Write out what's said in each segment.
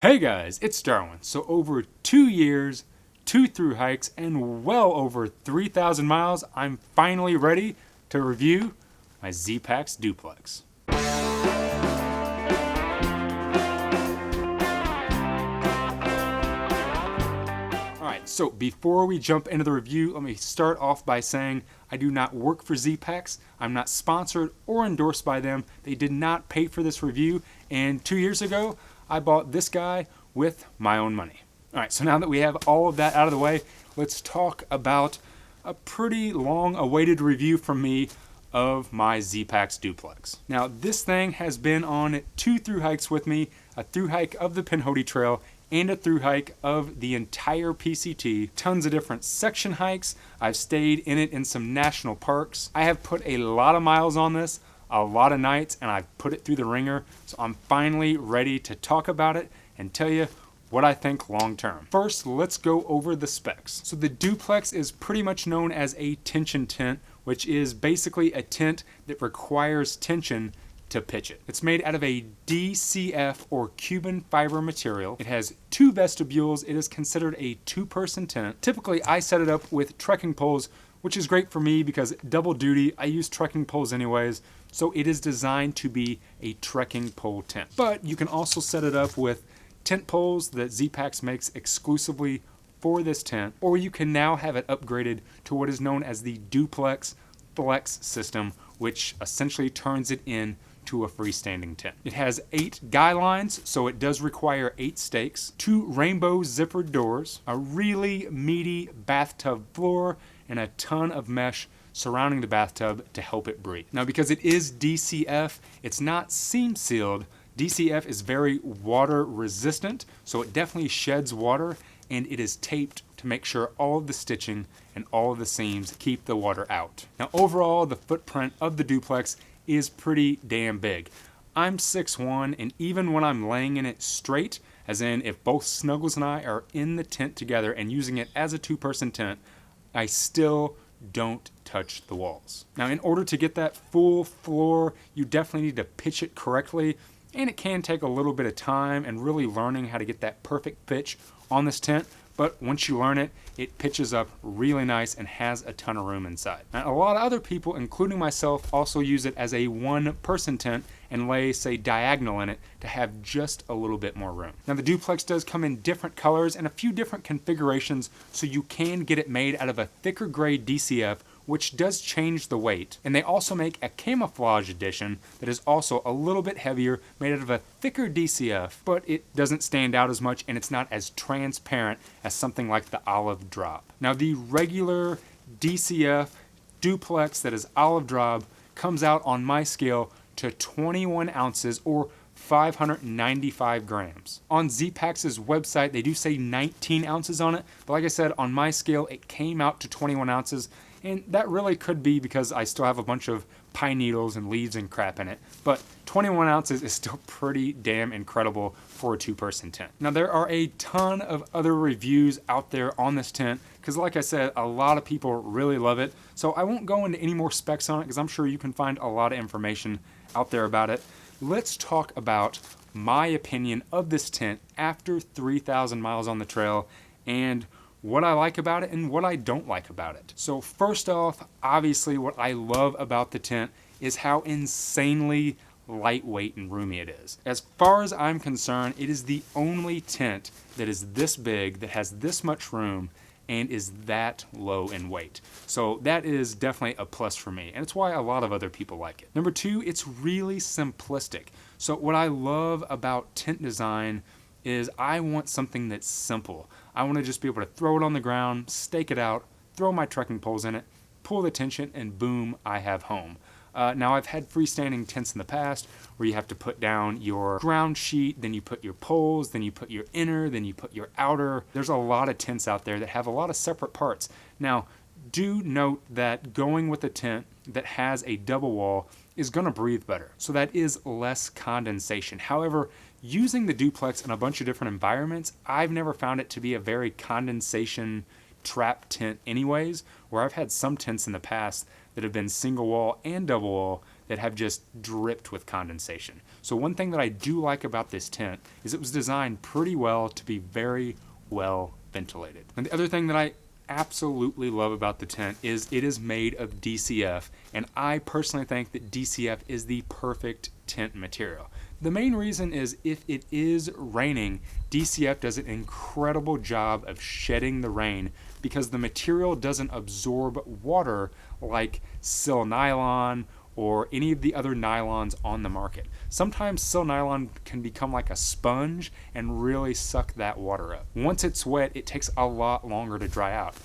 Hey guys, it's Darwin. So over 2 years, 2 through hikes, and well over 3,000 miles, I'm finally ready to review my ZPacks Duplex. Alright, so before we jump into the review, let me start off by saying I do not work for ZPacks. I'm not sponsored or endorsed by them. They did not pay for this review, and 2 years ago, I bought this guy with my own money. All right, so now that we have all of that out of the way, let's talk about a pretty long-awaited review from me of my ZPacks Duplex. Now, this thing has been on 2 through hikes with me, a through hike of the Pinhoti Trail and a through hike of the entire PCT. Tons of different section hikes. I've stayed in it in some national parks. I have put a lot of miles on this, a lot of nights, and I've put it through the ringer, so I'm finally ready to talk about it and tell you what I think long term. First, let's go over the specs. So the Duplex is pretty much known as a tension tent, which is basically a tent that requires tension to pitch it. It's made out of a DCF or Cuban fiber material. It has 2 vestibules. It is considered a 2-person tent. Typically, I set it up with trekking poles, which is great for me because double duty, I use trekking poles anyways, so it is designed to be a trekking pole tent. But you can also set it up with tent poles that ZPacks makes exclusively for this tent, or you can now have it upgraded to what is known as the Duplex Flex system, which essentially turns it into a freestanding tent. It has 8 guy lines, so it does require 8 stakes, 2 rainbow zippered doors, a really meaty bathtub floor, and a ton of mesh surrounding the bathtub to help it breathe. Now, because it is DCF, it's not seam sealed. DCF is very water resistant, so it definitely sheds water, and it is taped to make sure all of the stitching and all of the seams keep the water out. Now, overall, the footprint of the Duplex is pretty damn big. I'm 6'1", and even when I'm laying in it straight, as in if both Snuggles and I are in the tent together and using it as a 2-person tent, I still don't touch the walls. Now, in order to get that full floor, you definitely need to pitch it correctly, and it can take a little bit of time and really learning how to get that perfect pitch on this tent, but once you learn it, it pitches up really nice and has a ton of room inside. Now, a lot of other people, including myself, also use it as a 1-person tent and lay, say, diagonal in it to have just a little bit more room. Now, the Duplex does come in different colors and a few different configurations, so you can get it made out of a thicker gray DCF, which does change the weight. And they also make a camouflage edition that is also a little bit heavier, made out of a thicker DCF, but it doesn't stand out as much and it's not as transparent as something like the Olive Drop. Now, the regular DCF Duplex that is Olive Drop comes out on my scale to 21 ounces or 595 grams. On ZPacks' website, they do say 19 ounces on it, but like I said, on my scale, it came out to 21 ounces, and that really could be because I still have a bunch of pine needles and leaves and crap in it, but 21 ounces is still pretty damn incredible for a 2-person tent. Now, there are a ton of other reviews out there on this tent, because like I said, a lot of people really love it, so I won't go into any more specs on it, because I'm sure you can find a lot of information out there about it. Let's talk about my opinion of this tent after 3,000 miles on the trail and what I like about it and what I don't like about it. So first off, obviously what I love about the tent is how insanely lightweight and roomy it is. As far as I'm concerned, it is the only tent that is this big, that has this much room, and is that low in weight. So that is definitely a plus for me, and it's why a lot of other people like it. Number 2, it's really simplistic. So what I love about tent design is I want something that's simple. I want to just be able to throw it on the ground, stake it out, throw my trekking poles in it, pull the tension, and boom, I have home. Now, I've had freestanding tents in the past where you have to put down your ground sheet, then you put your poles, then you put your inner, then you put your outer. There's a lot of tents out there that have a lot of separate parts. Now, do note that going with a tent that has a double wall is going to breathe better. So that is less condensation. However, using the Duplex in a bunch of different environments, I've never found it to be a very condensation trap tent anyways, where I've had some tents in the past that have been single wall and double wall that have just dripped with condensation. So one thing that I do like about this tent is it was designed pretty well to be very well ventilated. And the other thing that I absolutely love about the tent is it is made of DCF, and I personally think that DCF is the perfect tent material. The main reason is if it is raining, DCF does an incredible job of shedding the rain because the material doesn't absorb water like sil nylon or any of the other nylons on the market. Sometimes sil nylon can become like a sponge and really suck that water up. Once it's wet, it takes a lot longer to dry out.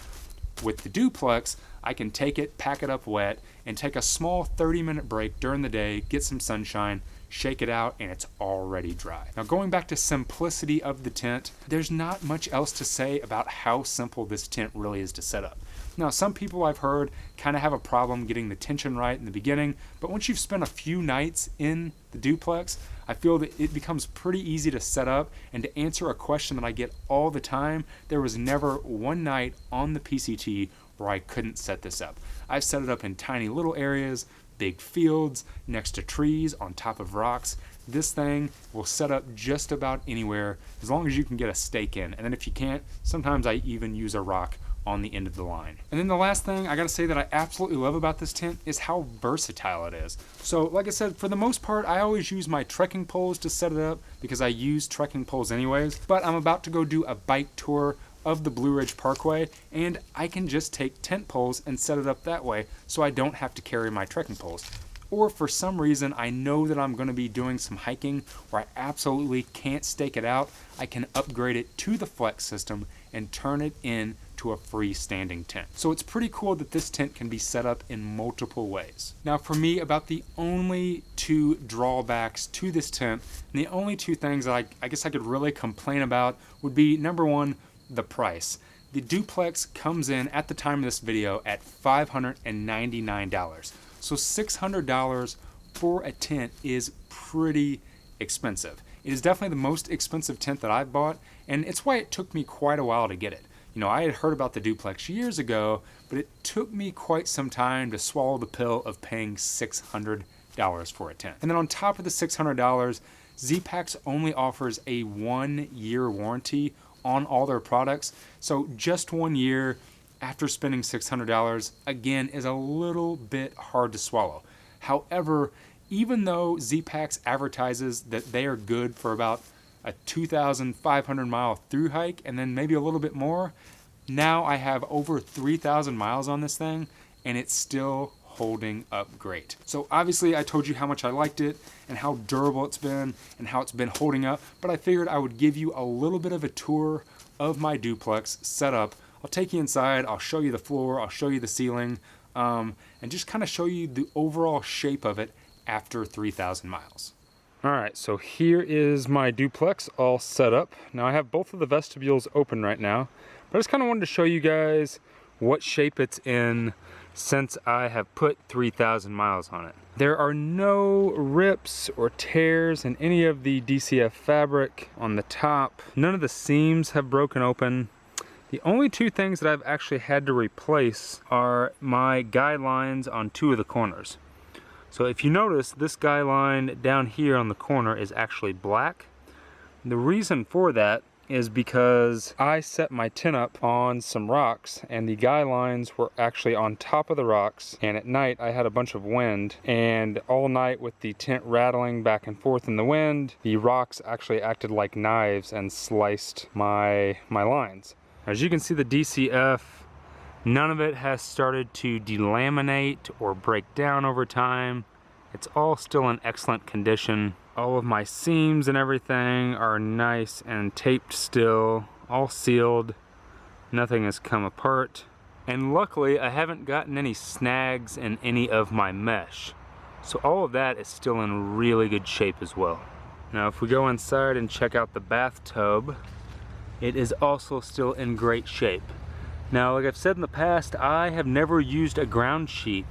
With the Duplex, I can take it, pack it up wet, and take a small 30-minute break during the day, get some sunshine, shake it out, and it's already dry. Now going back to simplicity of the tent, there's not much else to say about how simple this tent really is to set up. Now, some people I've heard kind of have a problem getting the tension right in the beginning, but once you've spent a few nights in the Duplex, I feel that it becomes pretty easy to set up. And to answer a question that I get all the time, there was never one night on the PCT where I couldn't set this up. I've set it up in tiny little areas, big fields, next to trees, on top of rocks. This thing will set up just about anywhere as long as you can get a stake in. And then if you can't, sometimes I even use a rock on the end of the line. And then the last thing I gotta say that I absolutely love about this tent is how versatile it is. So like I said, for the most part, I always use my trekking poles to set it up because I use trekking poles anyways, but I'm about to go do a bike tour of the Blue Ridge Parkway, and I can just take tent poles and set it up that way so I don't have to carry my trekking poles. Or for some reason I know that I'm going to be doing some hiking where I absolutely can't stake it out, I can upgrade it to the flex system and turn it in to a freestanding tent. So it's pretty cool that this tent can be set up in multiple ways. Now for me, about the only two drawbacks to this tent, and the only two things that I guess I could really complain about would be, number one, the price. The Duplex comes in at the time of this video at $599. So $600 for a tent is pretty expensive. It is definitely the most expensive tent that I've bought, and it's why it took me quite a while to get it. You know, I had heard about the Duplex years ago, but it took me quite some time to swallow the pill of paying $600 for a tent. And then on top of the $600, ZPacks only offers a 1-year warranty on all their products. So just 1 year after spending $600, again, is a little bit hard to swallow. However, even though ZPacks advertises that they are good for about a 2,500 mile through hike and then maybe a little bit more, now I have over 3,000 miles on this thing and it's still holding up great. So obviously I told you how much I liked it and how durable it's been and how it's been holding up, but I figured I would give you a little bit of a tour of my Duplex setup. I'll take you inside, I'll show you the floor, I'll show you the ceiling, and just kind of show you the overall shape of it after 3,000 miles. All right, so here is my Duplex all set up. Now I have both of the vestibules open right now, but I just kind of wanted to show you guys what shape it's in since I have put 3,000 miles on it. There are no rips or tears in any of the DCF fabric on the top. None of the seams have broken open. The only two things that I've actually had to replace are my guide lines on two of the corners. So if you notice, this guy line down here on the corner is actually black. The reason for that is because I set my tent up on some rocks and the guy lines were actually on top of the rocks, and at night I had a bunch of wind, and all night with the tent rattling back and forth in the wind, the rocks actually acted like knives and sliced my lines. As you can see, the DCF, none of it has started to delaminate or break down over time. It's all still in excellent condition. All of my seams and everything are nice and taped still, all sealed. Nothing has come apart. And luckily, I haven't gotten any snags in any of my mesh. So all of that is still in really good shape as well. Now if we go inside and check out the bathtub, it is also still in great shape. Now, like I've said in the past, I have never used a ground sheet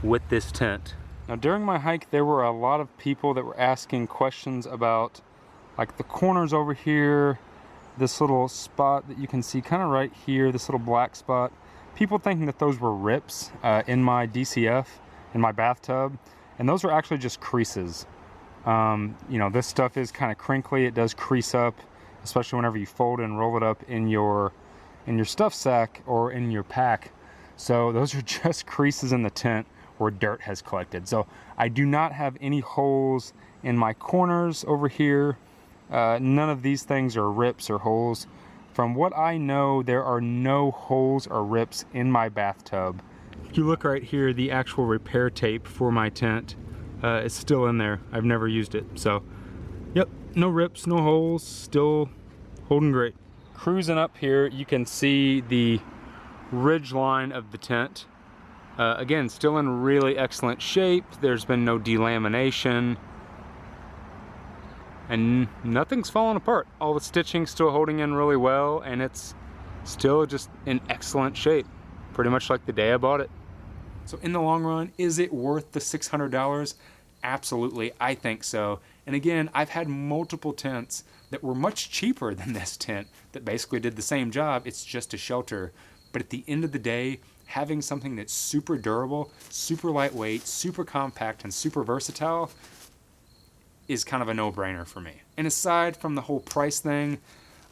with this tent. Now during my hike, there were a lot of people that were asking questions about like the corners over here, this little spot that you can see kind of right here, this little black spot. People thinking that those were rips in my DCF, in my bathtub. and those are actually just creases. You know, this stuff is kind of crinkly. It does crease up, especially whenever you fold and roll it up in your stuff sack or in your pack. So those are just creases in the tent where dirt has collected. So I do not have any holes in my corners over here. None of these things are rips or holes. From what I know, there are no holes or rips in my bathtub. If you look right here, the actual repair tape for my tent is still in there. I've never used it. So, yep, no rips, no holes, still holding great. Cruising up here, you can see the ridge line of the tent. Again, still in really excellent shape. There's been no delamination. And nothing's falling apart. All the stitching's still holding in really well, and it's still just in excellent shape, pretty much like the day I bought it. So in the long run, is it worth the $600? Absolutely, I think so. And again, I've had multiple tents that were much cheaper than this tent that basically did the same job. It's just a shelter. But at the end of the day, having something that's super durable, super lightweight, super compact, and super versatile is kind of a no-brainer for me. And aside from the whole price thing,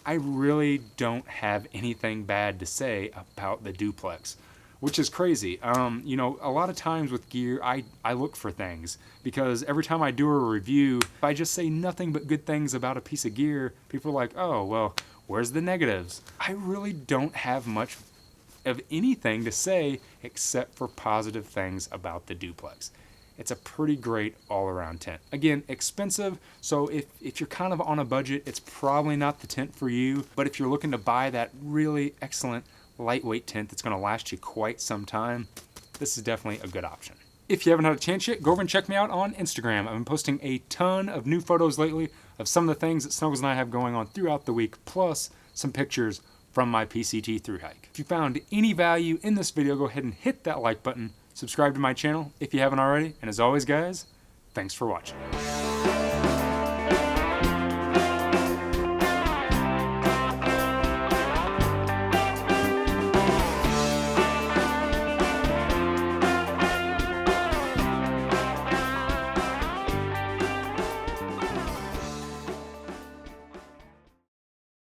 I really don't have anything bad to say about the Duplex, which is crazy. You know, a lot of times with gear, I look for things, because every time I do a review, if I just say nothing but good things about a piece of gear, people are like, oh, well, where's the negatives? I really don't have much of anything to say except for positive things about the Duplex. It's a pretty great all-around tent. Again, expensive, so if you're kind of on a budget, it's probably not the tent for you. But if you're looking to buy that really excellent lightweight tent that's gonna last you quite some time, this is definitely a good option. If you haven't had a chance yet, go over and check me out on Instagram. I've been posting a ton of new photos lately of some of the things that Snuggles and I have going on throughout the week, plus some pictures from my PCT thru hike. If you found any value in this video, go ahead and hit that like button. Subscribe to my channel if you haven't already, and as always guys, thanks for watching.